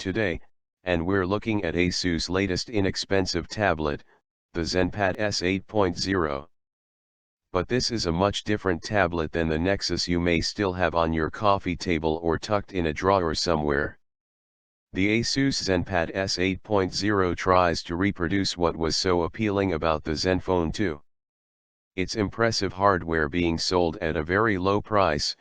today, and we're looking at Asus' latest inexpensive tablet, the ZenPad S 8.0. But this is a much different tablet than the Nexus you may still have on your coffee table or tucked in a drawer somewhere. The Asus ZenPad S 8.0 tries to reproduce what was so appealing about the ZenFone 2. Its impressive hardware being sold at a very low price,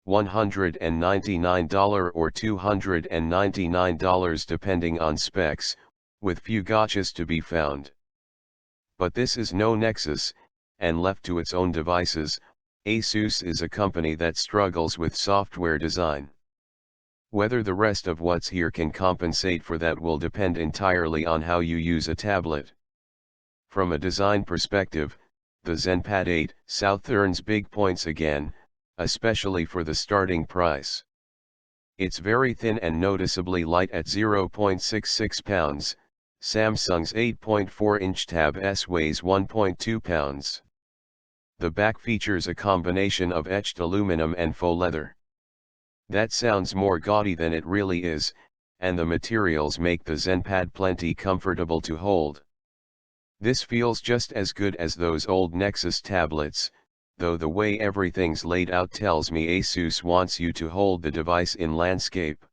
$199 or $299 depending on specs, with few gotchas to be found. But this is no Nexus, and left to its own devices, Asus is a company that struggles with software design. Whether the rest of what's here can compensate for that will depend entirely on how you use a tablet. From a design perspective, the ZenPad 8 South earns big points again, especially for the starting price. It's very thin and noticeably light at 0.66 pounds, Samsung's 8.4-inch Tab S weighs 1.2 pounds. The back features a combination of etched aluminum and faux leather. That sounds more gaudy than it really is, and the materials make the ZenPad plenty comfortable to hold. This feels just as good as those old Nexus tablets, though the way everything's laid out tells me Asus wants you to hold the device in landscape.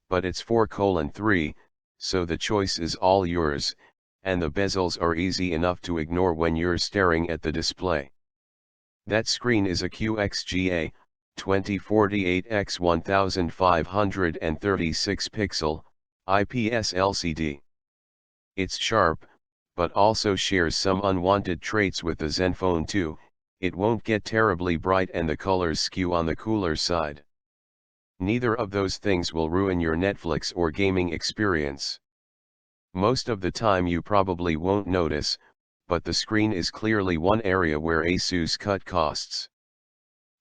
But it's 4:3, so the choice is all yours, and the bezels are easy enough to ignore when you're staring at the display. That screen is a QXGA 2048 x 1536 pixel, IPS LCD. It's sharp, but also shares some unwanted traits with the ZenFone 2. It won't get terribly bright and the colors skew on the cooler side. Neither of those things will ruin your Netflix or gaming experience. Most of the time you probably won't notice, but the screen is clearly one area where Asus cut costs.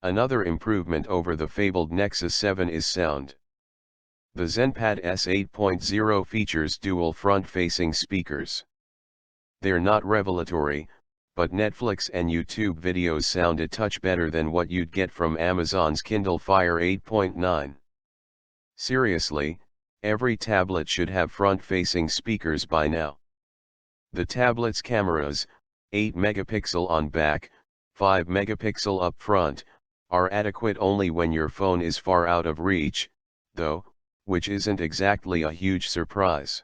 Another improvement over the fabled Nexus 7 is sound. The ZenPad S 8.0 features dual front-facing speakers. They're not revelatory, but Netflix and YouTube videos sound a touch better than what you'd get from Amazon's Kindle Fire 8.9. Seriously, every tablet should have front-facing speakers by now. The tablet's cameras, 8 megapixel on back, 5 megapixel up front, are adequate only when your phone is far out of reach, though, which isn't exactly a huge surprise.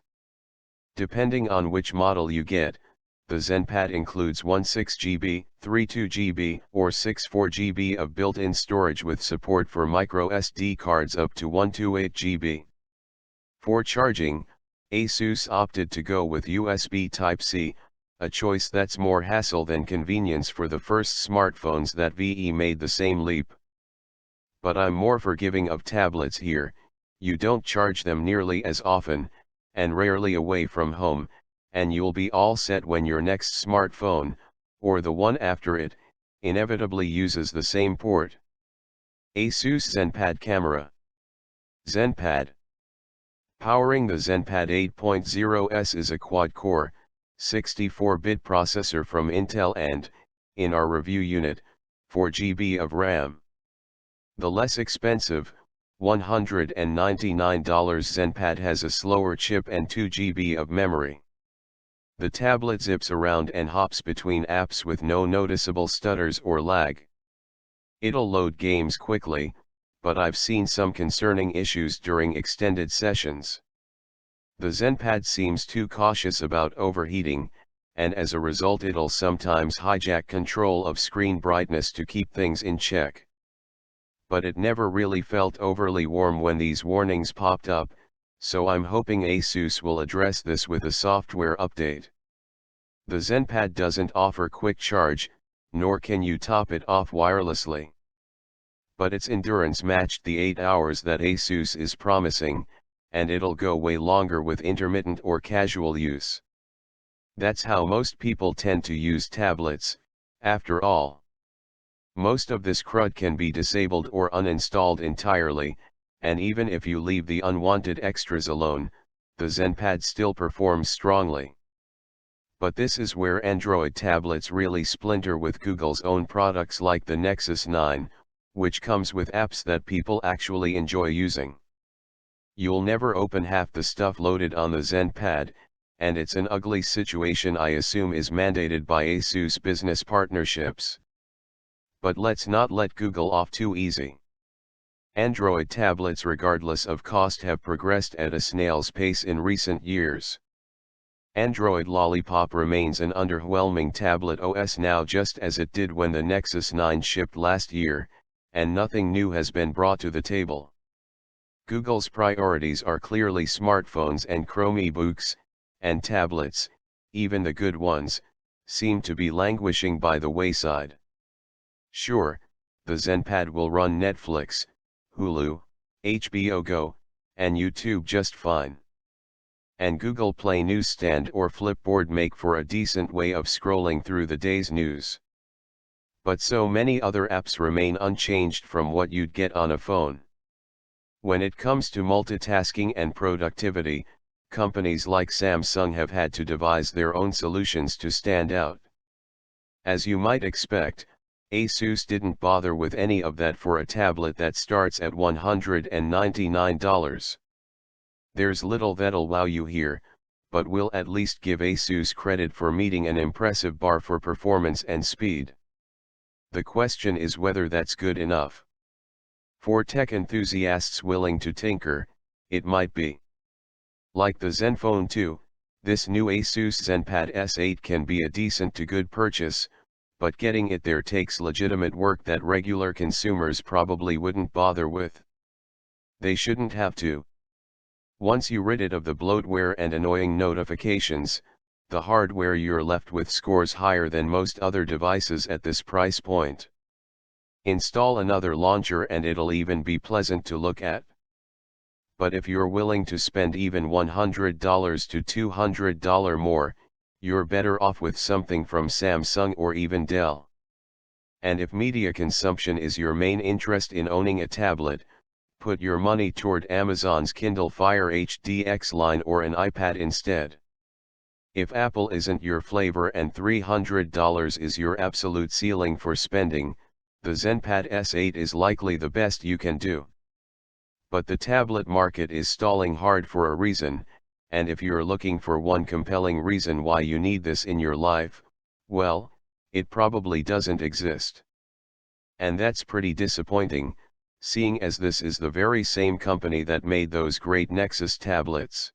Depending on which model you get, the ZenPad includes 16GB, 32GB, or 64GB of built-in storage with support for microSD cards up to 128GB. For charging, Asus opted to go with USB Type-C, a choice that's more hassle than convenience for the first smartphones that made the same leap. But I'm more forgiving of tablets here. You don't charge them nearly as often, and rarely away from home, and you'll be all set when your next smartphone, or the one after it, inevitably uses the same port. Asus ZenPad Camera. ZenPad. Powering the ZenPad 8.0 S is a quad-core, 64-bit processor from Intel and, in our review unit, 4GB of RAM. The less expensive, $199 ZenPad has a slower chip and 2GB of memory. The tablet zips around and hops between apps with no noticeable stutters or lag. It'll load games quickly, but I've seen some concerning issues during extended sessions. The ZenPad seems too cautious about overheating, and as a result it'll sometimes hijack control of screen brightness to keep things in check. But it never really felt overly warm when these warnings popped up, so I'm hoping Asus will address this with a software update. The ZenPad doesn't offer quick charge, nor can you top it off wirelessly. But its endurance matched the 8 hours that Asus is promising, and it'll go way longer with intermittent or casual use. That's how most people tend to use tablets, after all. Most of this crud can be disabled or uninstalled entirely, and even if you leave the unwanted extras alone, the ZenPad still performs strongly. But this is where Android tablets really splinter with Google's own products like the Nexus 9, which comes with apps that people actually enjoy using. You'll never open half the stuff loaded on the ZenPad, and it's an ugly situation I assume is mandated by Asus business partnerships. But let's not let Google off too easy. Android tablets regardless of cost have progressed at a snail's pace in recent years. Android Lollipop remains an underwhelming tablet OS now just as it did when the Nexus 9 shipped last year, and nothing new has been brought to the table. Google's priorities are clearly smartphones and Chromebooks, and tablets, even the good ones, seem to be languishing by the wayside. Sure, the ZenPad will run Netflix, Hulu, HBO Go, and YouTube just fine. And Google Play Newsstand or Flipboard make for a decent way of scrolling through the day's news. But so many other apps remain unchanged from what you'd get on a phone. When it comes to multitasking and productivity, companies like Samsung have had to devise their own solutions to stand out. As you might expect, Asus didn't bother with any of that for a tablet that starts at $199. There's little that'll wow you here, but we'll at least give Asus credit for meeting an impressive bar for performance and speed. The question is whether that's good enough. For tech enthusiasts willing to tinker, it might be. Like the ZenFone 2, this new Asus ZenPad S8 can be a decent to good purchase, but getting it there takes legitimate work that regular consumers probably wouldn't bother with. They shouldn't have to. Once you rid it of the bloatware and annoying notifications, the hardware you're left with scores higher than most other devices at this price point. Install another launcher and it'll even be pleasant to look at. But if you're willing to spend even $100 to $200 more, you're better off with something from Samsung or even Dell. And if media consumption is your main interest in owning a tablet, put your money toward Amazon's Kindle Fire HDX line or an iPad instead. If Apple isn't your flavor and $300 is your absolute ceiling for spending, the ZenPad S8 is likely the best you can do. But the tablet market is stalling hard for a reason, and if you're looking for one compelling reason why you need this in your life, well, it probably doesn't exist. And that's pretty disappointing, seeing as this is the very same company that made those great Nexus tablets.